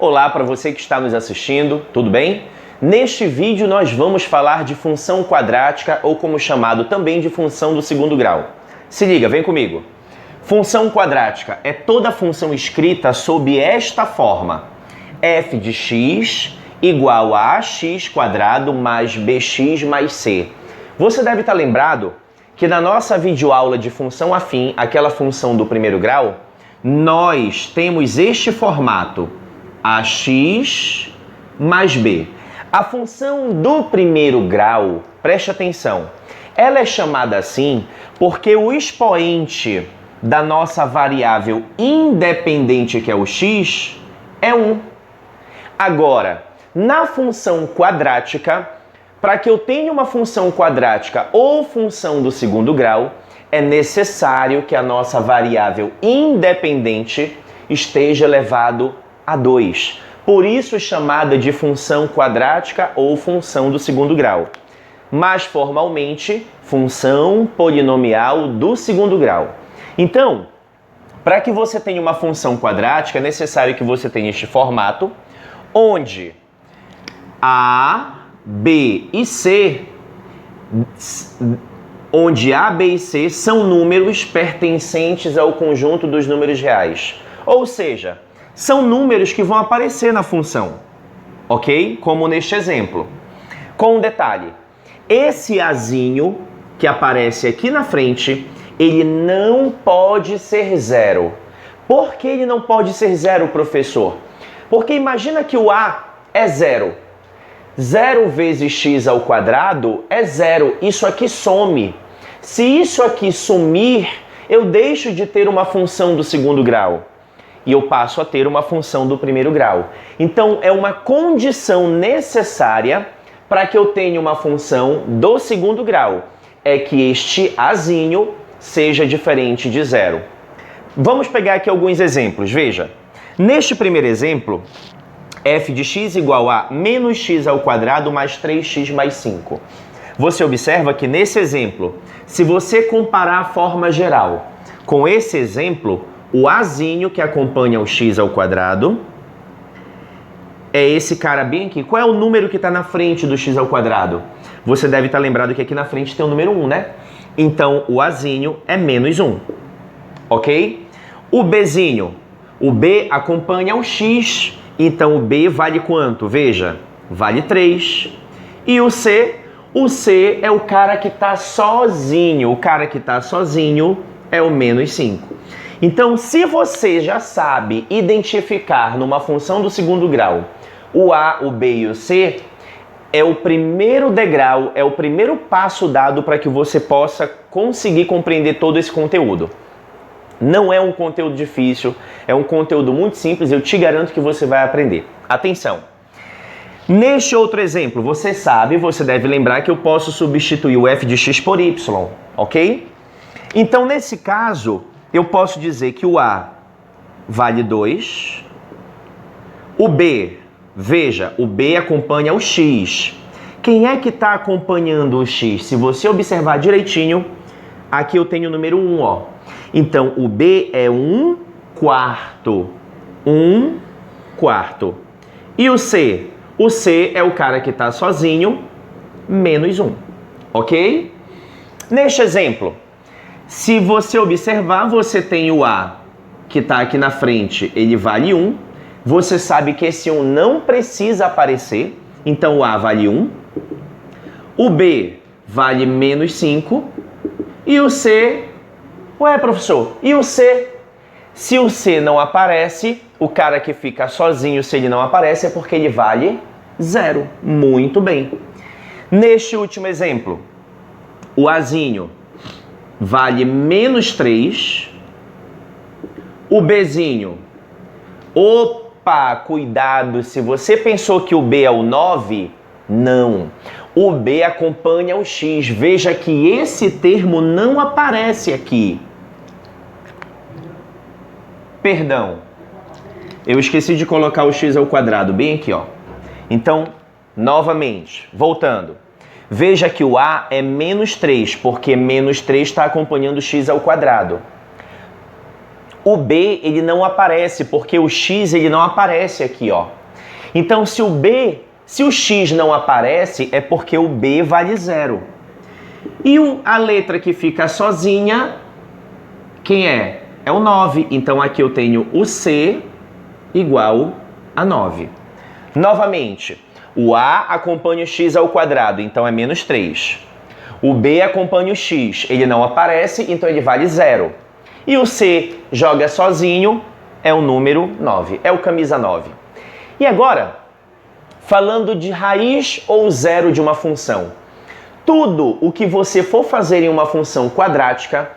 Olá para você que está nos assistindo, tudo bem? Neste vídeo nós vamos falar de função quadrática ou como chamado também de função do segundo grau. Se liga, vem comigo. Função quadrática é toda função escrita sob esta forma: f de x igual a ax quadrado mais bx mais c. Você deve estar lembrado que na nossa videoaula de função afim, aquela função do primeiro grau, nós temos este formato, ax mais b. A função do primeiro grau, preste atenção, ela é chamada assim porque o expoente da nossa variável independente, que é o x, é 1. Agora, na função quadrática, para que eu tenha uma função quadrática ou função do segundo grau, é necessário que a nossa variável independente esteja elevado a 2. Por isso chamada de função quadrática ou função do segundo grau. Mais formalmente, função polinomial do segundo grau. Então, para que você tenha uma função quadrática, é necessário que você tenha este formato, onde A, B e C, onde A, B e C são números pertencentes ao conjunto dos números reais. Ou seja, são números que vão aparecer na função, ok? Como neste exemplo. Com um detalhe, esse azinho que aparece aqui na frente, ele não pode ser zero. Por que ele não pode ser zero, professor? Porque imagina que o A é zero. 0 vezes x ao quadrado é zero. Isso aqui some. Se isso aqui sumir, eu deixo de ter uma função do segundo grau e eu passo a ter uma função do primeiro grau. Então, é uma condição necessária para que eu tenha uma função do segundo grau, é que este azinho seja diferente de zero. Vamos pegar aqui alguns exemplos. Veja, neste primeiro exemplo, f de x igual a menos x ao quadrado mais 3x mais 5. Você observa que nesse exemplo, se você comparar a forma geral com esse exemplo, o azinho que acompanha o x ao quadrado é esse cara bem aqui. Qual é o número que está na frente do x ao quadrado? Você deve estar lembrado que aqui na frente tem o número 1, né? Então, o azinho é menos 1, ok? O bzinho, o b acompanha o x, então o b vale quanto? Veja, vale 3. E o c é o cara que está sozinho. O cara que está sozinho é o menos 5. Então, se você já sabe identificar numa função do segundo grau o A, o B e o C, é o primeiro degrau, é o primeiro passo dado para que você possa conseguir compreender todo esse conteúdo. Não é um conteúdo difícil, é um conteúdo muito simples, eu te garanto que você vai aprender. Atenção! Neste outro exemplo, você sabe, você deve lembrar que eu posso substituir o f de x por y, ok? Então, nesse caso, eu posso dizer que o A vale 2, o B, veja, o B acompanha o x. Quem é que está acompanhando o x? Se você observar direitinho, aqui eu tenho o número 1, ó. Então, o B é 1 quarto. 1 quarto. E o C? O C é o cara que está sozinho, menos 1. Ok? Neste exemplo, se você observar, você tem o A que está aqui na frente, ele vale 1. Você sabe que esse 1 não precisa aparecer, então o A vale 1. O B vale menos 5. E o C... Ué, professor, e o C? Se o C não aparece, o cara que fica sozinho, se ele não aparece, é porque ele vale 0. Muito bem. Neste último exemplo, o Azinho vale menos 3. O Bzinho... Opa, cuidado, se você pensou que o B é o 9, não. O B acompanha o x. Veja que esse termo não aparece aqui. Perdão, eu esqueci de colocar o x ao quadrado bem aqui, ó. Então, novamente, voltando. Veja que o A é menos 3, porque menos 3 está acompanhando o x ao quadrado. O B, ele não aparece, porque o X, ele não aparece aqui, ó. Então, se o X não aparece, é porque o B vale 0. E a letra que fica sozinha, quem é? É o 9. Então, aqui eu tenho o C igual a 9. Novamente, o A acompanha o X ao quadrado, então é menos 3. O B acompanha o X, ele não aparece, então ele vale 0. E o C joga sozinho, é o número 9, é o camisa 9. E agora, falando de raiz ou zero de uma função. Tudo o que você for fazer em uma função quadrática,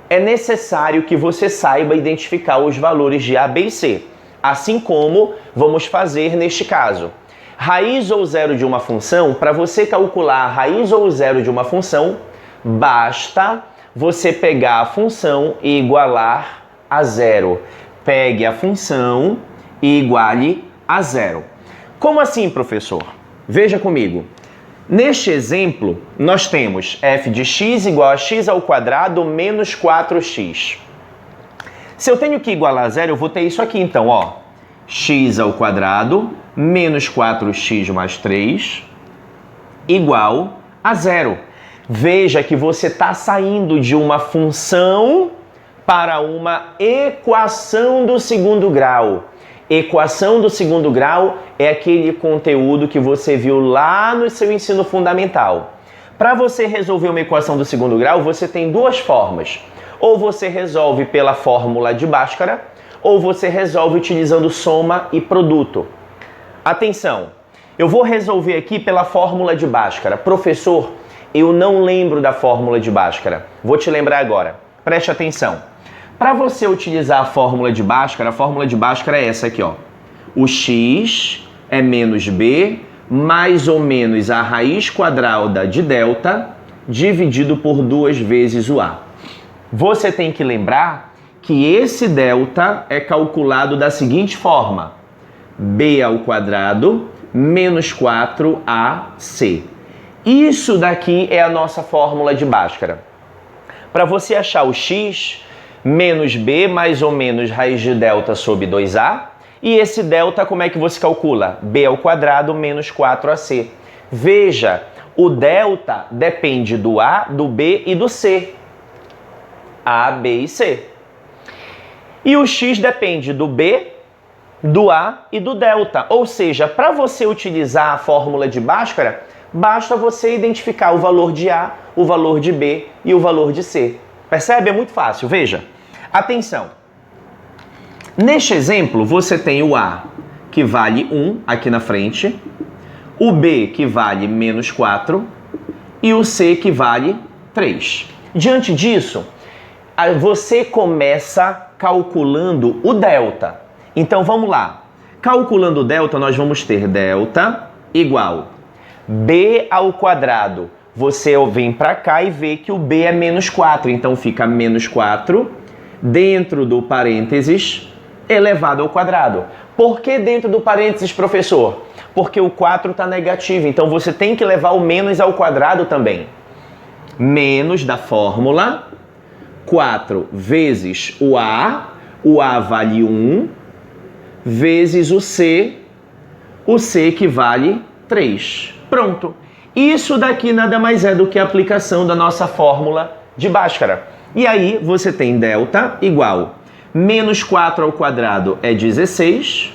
é necessário que você saiba identificar os valores de A, B e C. Assim como vamos fazer neste caso. Raiz ou zero de uma função, para você calcular a raiz ou zero de uma função, basta você pegar a função e igualar a zero. Pegue a função e iguale a zero. Como assim, professor? Veja comigo. Neste exemplo, nós temos f de x igual a x ao quadrado menos 4x. Se eu tenho que igualar a zero, eu vou ter isso aqui então, ó. X ao quadrado menos 4x mais 3 igual a zero. Veja que você está saindo de uma função para uma equação do segundo grau. Equação do segundo grau é aquele conteúdo que você viu lá no seu ensino fundamental. Para você resolver uma equação do segundo grau, você tem duas formas. Ou você resolve pela fórmula de Bhaskara, ou você resolve utilizando soma e produto. Atenção, eu vou resolver aqui pela fórmula de Bhaskara. Professor, eu não lembro da fórmula de Bhaskara. Vou te lembrar agora. Preste atenção. Para você utilizar a fórmula de Bhaskara é essa aqui, ó. O x é menos b mais ou menos a raiz quadrada de delta dividido por 2 vezes o a. Você tem que lembrar que esse delta é calculado da seguinte forma: b ao quadrado menos 4ac. Isso daqui é a nossa fórmula de Bhaskara. Para você achar o x, menos b mais ou menos raiz de delta sobre 2a. E esse delta, como é que você calcula? b ao quadrado menos 4ac. Veja, o delta depende do a, do b e do c. A, b e c. E o x depende do b, do a e do delta. Ou seja, para você utilizar a fórmula de Bhaskara, basta você identificar o valor de a, o valor de b e o valor de c. Percebe? É muito fácil. Veja. Atenção. Neste exemplo, você tem o a, que vale 1 aqui na frente, o b, que vale menos 4, e o c, que vale 3. Diante disso, você começa calculando o delta. Então, vamos lá. Calculando o delta, nós vamos ter delta igual b ao quadrado. Você vem para cá e vê que o b é menos 4. Então, fica menos 4 dentro do parênteses elevado ao quadrado. Por que dentro do parênteses, professor? Porque o 4 está negativo. Então, você tem que levar o menos ao quadrado também. Menos da fórmula 4 vezes o a vale 1, vezes o c que vale 3. Pronto. Isso daqui nada mais é do que a aplicação da nossa fórmula de Bhaskara. E aí você tem delta igual menos 4 ao quadrado é 16,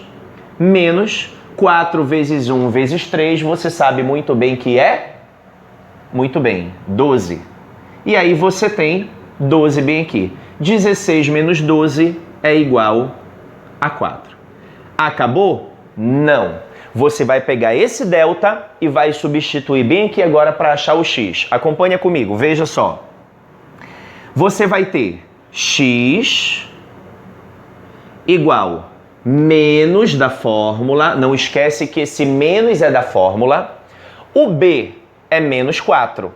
menos 4 vezes 1 vezes 3, você sabe muito bem que é? Muito bem, 12. E aí você tem 12 bem aqui. 16 menos 12 é igual a 4. Acabou? Não. Você vai pegar esse delta e vai substituir bem aqui agora para achar o x. Acompanha comigo, veja só. Você vai ter x igual menos da fórmula. Não esquece que esse menos é da fórmula. O b é menos 4.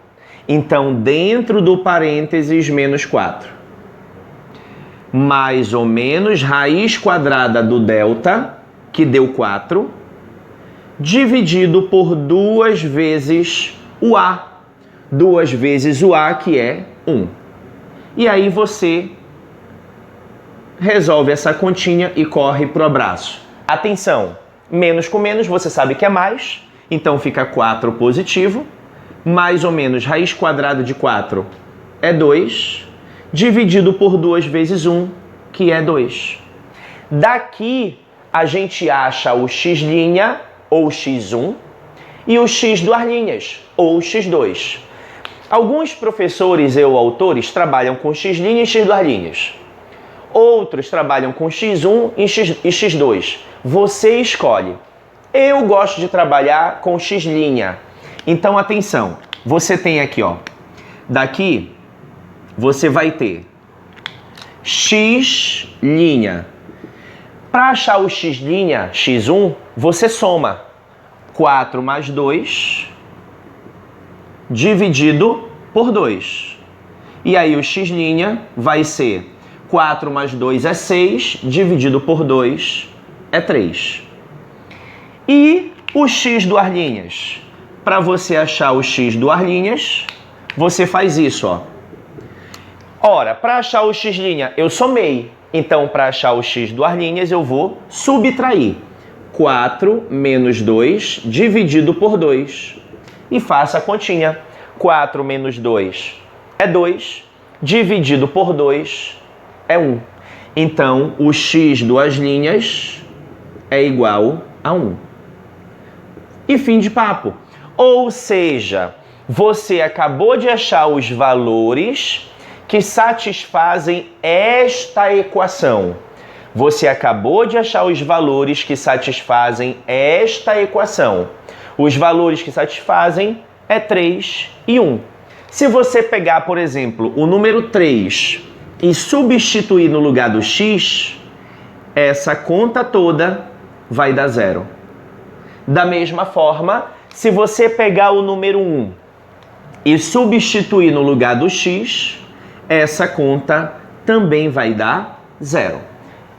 Então, dentro do parênteses, menos 4. Mais ou menos raiz quadrada do delta, que deu 4, dividido por 2 vezes o a. 2 vezes o a, que é 1. E aí você resolve essa continha e corre pro abraço. Atenção, menos com menos você sabe que é mais, então fica 4 positivo, mais ou menos raiz quadrada de 4 é 2, dividido por 2 vezes 1, que é 2. Daqui a gente acha o x' ou x1 e o x duas linhas ou x2. Alguns professores ou autores trabalham com x' e x duas linhas. Outros trabalham com x1 e x2. Você escolhe. Eu gosto de trabalhar com x'. Então, atenção. Você tem aqui, ó. Daqui, você vai ter x'. Para achar o x', x1, você soma 4 mais 2 dividido por 2. E aí o x' vai ser 4 mais 2 é 6, dividido por 2 é 3. E o x duas linhas? Para você achar o x duas linhas, você faz isso, ó. Ora, para achar o x', eu somei. Então, para achar o x duas linhas, eu vou subtrair 4 menos 2 dividido por 2. E faça a continha. 4 menos 2 é 2, dividido por 2 é 1. Então, o x duas linhas é igual a 1. E fim de papo. Ou seja, você acabou de achar os valores que satisfazem esta equação. Você acabou de achar os valores que satisfazem esta equação. Os valores que satisfazem é 3 e 1. Se você pegar, por exemplo, o número 3 e substituir no lugar do x, essa conta toda vai dar 0. Da mesma forma, se você pegar o número 1 e substituir no lugar do x, essa conta também vai dar 0.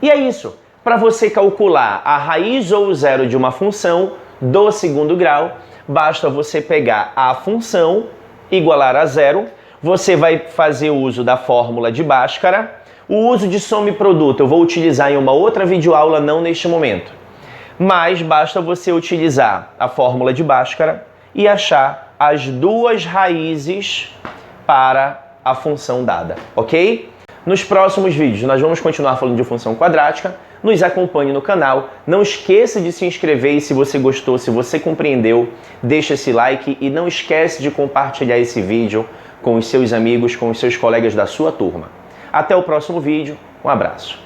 E é isso. Para você calcular a raiz ou o zero de uma função do segundo grau, basta você pegar a função, igualar a 0, você vai fazer uso da fórmula de Bhaskara. O uso de soma e produto eu vou utilizar em uma outra videoaula, não neste momento. Mas basta você utilizar a fórmula de Bhaskara e achar as duas raízes para a função dada, ok? Nos próximos vídeos nós vamos continuar falando de função quadrática. Nos acompanhe no canal. Não esqueça de se inscrever e se você gostou, se você compreendeu, deixa esse like e não esquece de compartilhar esse vídeo com os seus amigos, com os seus colegas da sua turma. Até o próximo vídeo. Um abraço.